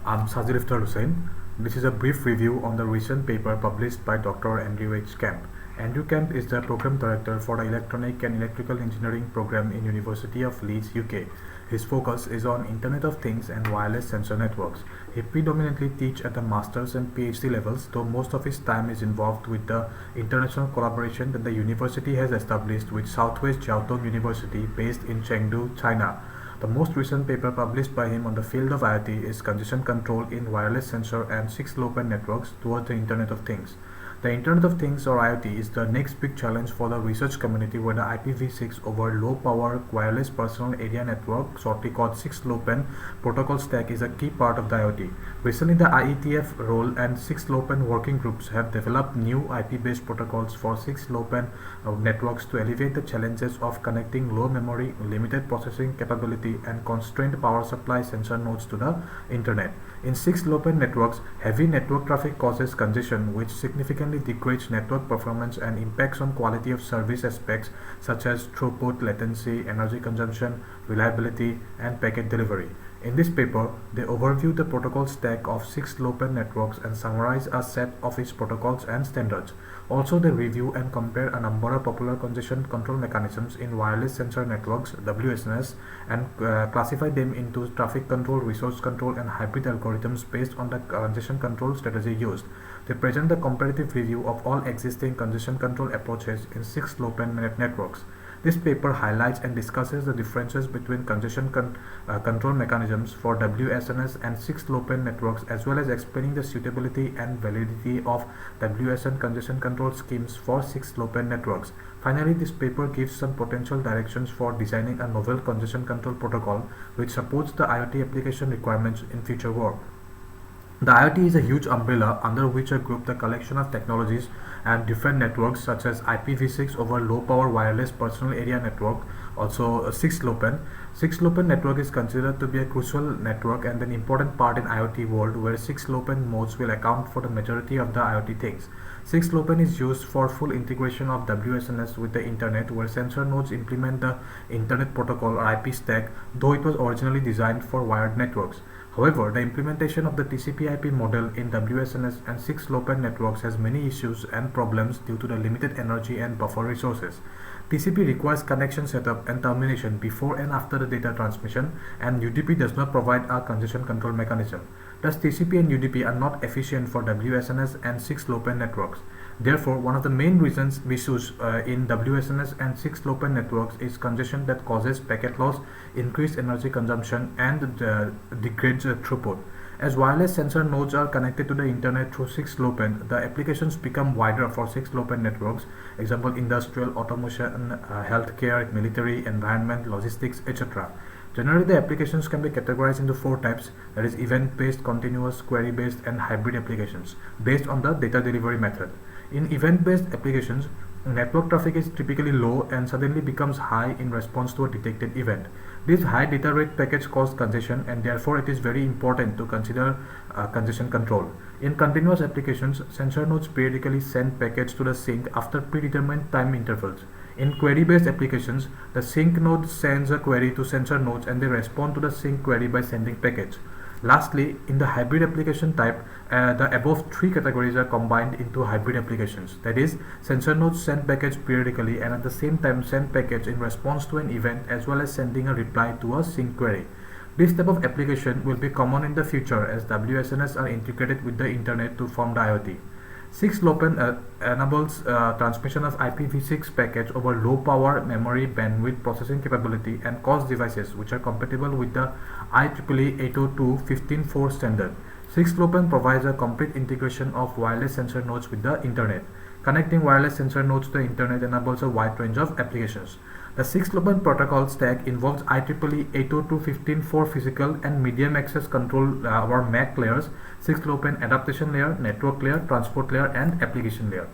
I'm Sajid Iftar Hussain. This is a brief review on the recent paper published by Dr. Andrew H. Camp. Andrew Camp is the Program Director for the Electronic and Electrical Engineering program in University of Leeds, UK. His focus is on Internet of Things and wireless sensor networks. He predominantly teaches at the master's and PhD levels, though most of his time is involved with the international collaboration that the university has established with Southwest Jiaotong University based in Chengdu, China. The most recent paper published by him on the field of IoT is Congestion Control in Wireless Sensor and 6-LoWPAN Networks towards the Internet of Things. The Internet of Things or IoT is the next big challenge for the research community where the IPv6 over low power wireless personal area network, shortly called 6-LoWPAN protocol stack, is a key part of the IoT. Recently the IETF role and 6-LoWPAN working groups have developed new IP-based protocols for 6-LoWPAN networks to alleviate the challenges of connecting low memory, limited processing capability and constrained power supply sensor nodes to the Internet. In 6-LoWPAN networks, heavy network traffic causes congestion which significantly degrades network performance and impacts on quality of service aspects such as throughput, latency, energy consumption, reliability, and packet delivery. In this paper, they overview the protocol stack of 6-LoWPAN networks and summarize a set of its protocols and standards. Also, they review and compare a number of popular congestion control mechanisms in wireless sensor networks (WSNS) and classify them into traffic control, resource control, and hybrid algorithms based on the congestion control strategy used. They present the comparative review of all existing congestion control approaches in 6-LoWPAN networks. This paper highlights and discusses the differences between congestion control mechanisms for WSNS and 6-LoWPAN networks, as well as explaining the suitability and validity of WSN congestion control schemes for 6-LoWPAN networks. Finally, this paper gives some potential directions for designing a novel congestion control protocol which supports the IoT application requirements in future work. The IoT is a huge umbrella under which are grouped the collection of technologies and different networks such as IPv6 over low power wireless personal area network, also 6-LoWPAN. 6-LoWPAN network is considered to be a crucial network and an important part in IoT world where 6-LoWPAN modes will account for the majority of the IoT things. 6-LoWPAN is used for full integration of WSNS with the Internet where sensor nodes implement the Internet protocol or IP stack, though it was originally designed for wired networks. However, the implementation of the TCP/IP model in WSNS and 6-LoWPAN networks has many issues and problems due to the limited energy and buffer resources. TCP requires connection setup and termination before and after the data transmission, and UDP does not provide a congestion control mechanism. Thus, TCP and UDP are not efficient for WSNS and 6-LoWPAN networks. Therefore, one of the main issues in WSNS and 6-LoWPAN networks is congestion that causes packet loss, increased energy consumption, and degrades throughput. As wireless sensor nodes are connected to the Internet through 6-LoWPAN, the applications become wider for 6-LoWPAN networks, example industrial, automation, healthcare, military, environment, logistics, etc. Generally, the applications can be categorized into 4 types, that is event-based, continuous, query-based, and hybrid applications, based on the data delivery method. In event-based applications, network traffic is typically low and suddenly becomes high in response to a detected event. These high data rate packets cause congestion, and therefore it is very important to consider congestion control. In continuous applications, sensor nodes periodically send packets to the sink after predetermined time intervals. In query-based applications, the sink node sends a query to sensor nodes and they respond to the sink query by sending packets. Lastly, in the hybrid application type, the above 3 categories are combined into hybrid applications. That is, sensor nodes send packets periodically and at the same time send packets in response to an event as well as sending a reply to a sink query. This type of application will be common in the future as WSNS are integrated with the Internet to form the IoT. 6-LoWPAN enables transmission of IPv6 packets over low power memory bandwidth processing capability and cost devices which are compatible with the IEEE 802.15.4 standard. 6-LoWPAN provides a complete integration of wireless sensor nodes with the Internet. Connecting wireless sensor nodes to the Internet enables a wide range of applications. The 6-LoWPAN protocol stack involves IEEE 802.15.4 physical and medium access control or MAC layers, 6-LoWPAN adaptation layer, network layer, transport layer, and application layer.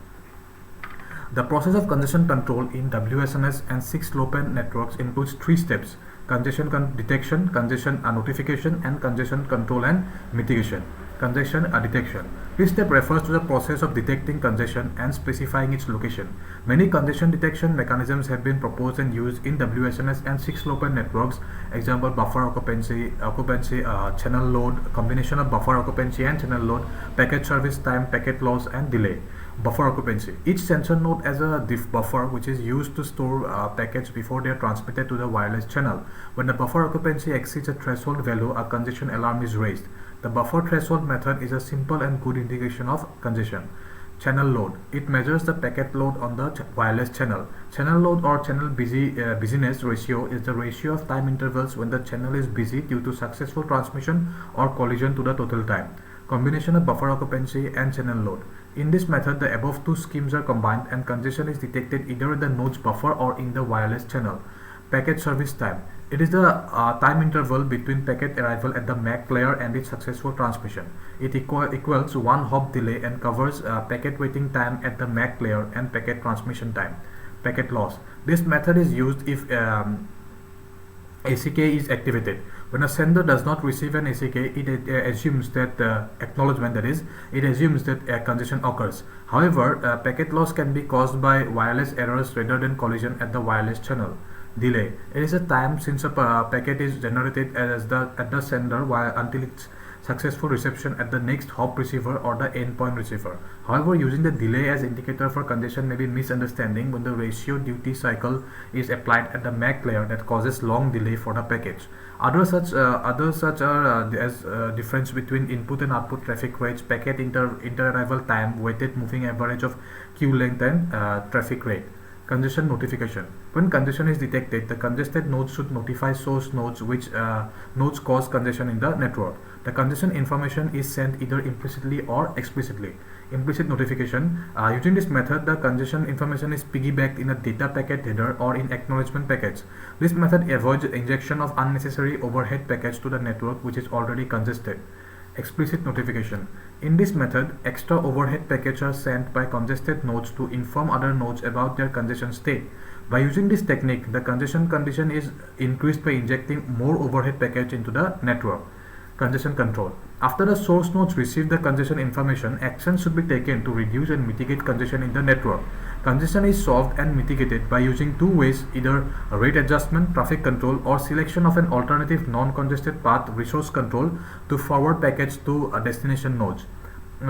The process of congestion control in WSNS and 6-LoWPAN networks includes 3 steps: congestion detection, congestion notification, and congestion control and mitigation. Congestion detection. This step refers to the process of detecting congestion and specifying its location. Many congestion detection mechanisms have been proposed and used in WSNS and 6LoWPAN networks. Example: buffer occupancy, channel load, combination of buffer occupancy and channel load, packet service time, packet loss, and delay. Buffer occupancy. Each sensor node has a diff buffer which is used to store packets before they are transmitted to the wireless channel. When the buffer occupancy exceeds a threshold value, a congestion alarm is raised. The buffer threshold method is a simple and good indication of congestion. Channel load. It measures the packet load on the wireless channel. Channel load or channel busyness ratio is the ratio of time intervals when the channel is busy due to successful transmission or collision to the total time. Combination of buffer occupancy and channel load. In this method, the above two schemes are combined and congestion is detected either in the node's buffer or in the wireless channel. Packet service time. It is the time interval between packet arrival at the MAC layer and its successful transmission. It equals 1 hop delay and covers packet waiting time at the MAC layer and packet transmission time. Packet loss. This method is used if ACK is activated. When a sender does not receive an ACK, it assumes that acknowledgement, that is, it assumes that congestion occurs. However, packet loss can be caused by wireless errors rather than collision at the wireless channel. Delay. It is a time since a packet is generated at the sender until its successful reception at the next hop receiver or the endpoint receiver. However, using the delay as indicator for congestion may be misunderstanding when the ratio duty cycle is applied at the MAC layer that causes long delay for the package. Other such are as difference between input and output traffic rates, packet inter-arrival time, weighted moving average of queue length, and traffic rate. Congestion notification. When congestion is detected, the congested nodes should notify source nodes which nodes cause congestion in the network. The congestion information is sent either implicitly or explicitly. Implicit notification. Using this method, the congestion information is piggybacked in a data packet header or in acknowledgement packets. This method avoids injection of unnecessary overhead packets to the network which is already congested. Explicit notification. In this method, extra overhead packets are sent by congested nodes to inform other nodes about their congestion state. By using this technique, the congestion condition is increased by injecting more overhead packets into the network. Congestion control. After the source nodes receive the congestion information, action should be taken to reduce and mitigate congestion in the network. Congestion is solved and mitigated by using two ways, either rate adjustment, traffic control, or selection of an alternative non-congested path, resource control, to forward packets to destination nodes.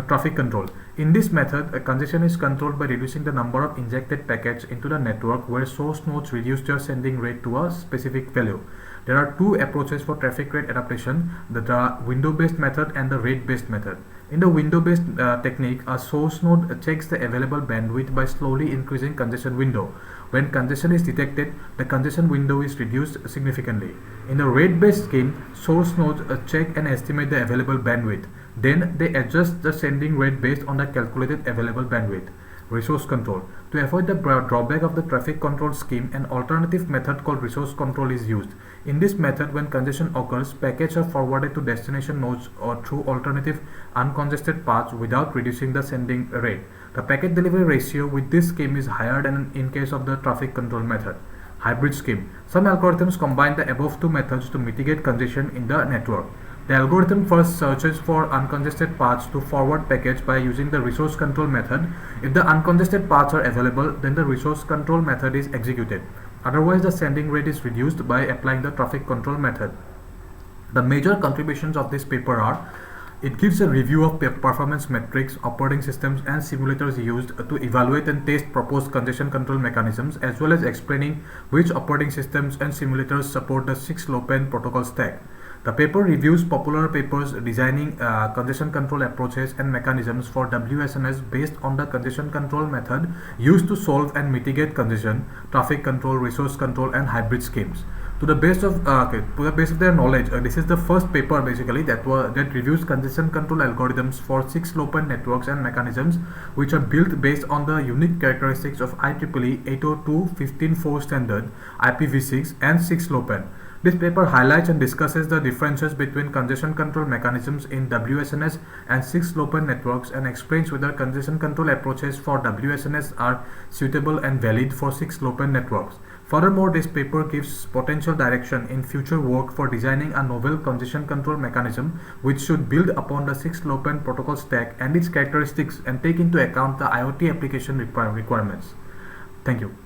Traffic control. In this method, congestion is controlled by reducing the number of injected packets into the network where source nodes reduce their sending rate to a specific value. There are two approaches for traffic rate adaptation, the window-based method and the rate-based method. In the window-based technique, a source node checks the available bandwidth by slowly increasing congestion window. When congestion is detected, the congestion window is reduced significantly. In the rate-based scheme, source nodes check and estimate the available bandwidth. Then they adjust the sending rate based on the calculated available bandwidth. Resource control. To avoid the drawback of the traffic control scheme, an alternative method called resource control is used. In this method, when congestion occurs, packets are forwarded to destination nodes or through alternative uncongested paths without reducing the sending rate. The packet delivery ratio with this scheme is higher than in case of the traffic control method. Hybrid scheme. Some algorithms combine the above two methods to mitigate congestion in the network. The algorithm first searches for uncongested paths to forward packets by using the resource control method. If the uncongested paths are available, then the resource control method is executed. Otherwise, the sending rate is reduced by applying the traffic control method. The major contributions of this paper are: it gives a review of performance metrics, operating systems, and simulators used to evaluate and test proposed congestion control mechanisms, as well as explaining which operating systems and simulators support the 6LoWPAN protocol stack. The paper reviews popular papers designing congestion control approaches and mechanisms for WSNS based on the congestion control method used to solve and mitigate congestion, traffic control, resource control, and hybrid schemes. To the base of their knowledge, this is the first paper basically that reviews congestion control algorithms for 6LoWPAN networks and mechanisms which are built based on the unique characteristics of IEEE 802.15.4 standard, IPv6, and 6LoWPAN. This paper highlights and discusses the differences between congestion control mechanisms in WSNS and 6LoWPAN networks and explains whether congestion control approaches for WSNS are suitable and valid for 6LoWPAN networks. Furthermore, this paper gives potential direction in future work for designing a novel congestion control mechanism which should build upon the 6LoWPAN protocol stack and its characteristics and take into account the IoT application requirements. Thank you.